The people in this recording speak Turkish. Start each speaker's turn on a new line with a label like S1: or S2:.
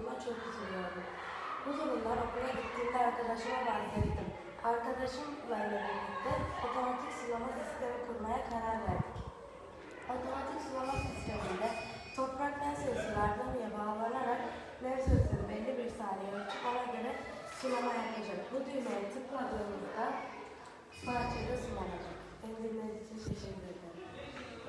S1: olduğuma çok üzülüyorum. Bu durumdan okula gittiğimde arkadaşıma bahsettim. Arkadaşımla birlikte otomatik sulama sistemi kurmaya karar verdik. Otomatik sulama sisteminde toprak nem sayısı vermeye bağlanarak nem sayısını belli bir saniye ölçüp ona göre sulama yapacak. Bu düğmeye tıkladığımızda bahçede sulanacak. Beni dinlediğiniz için teşekkür ederim.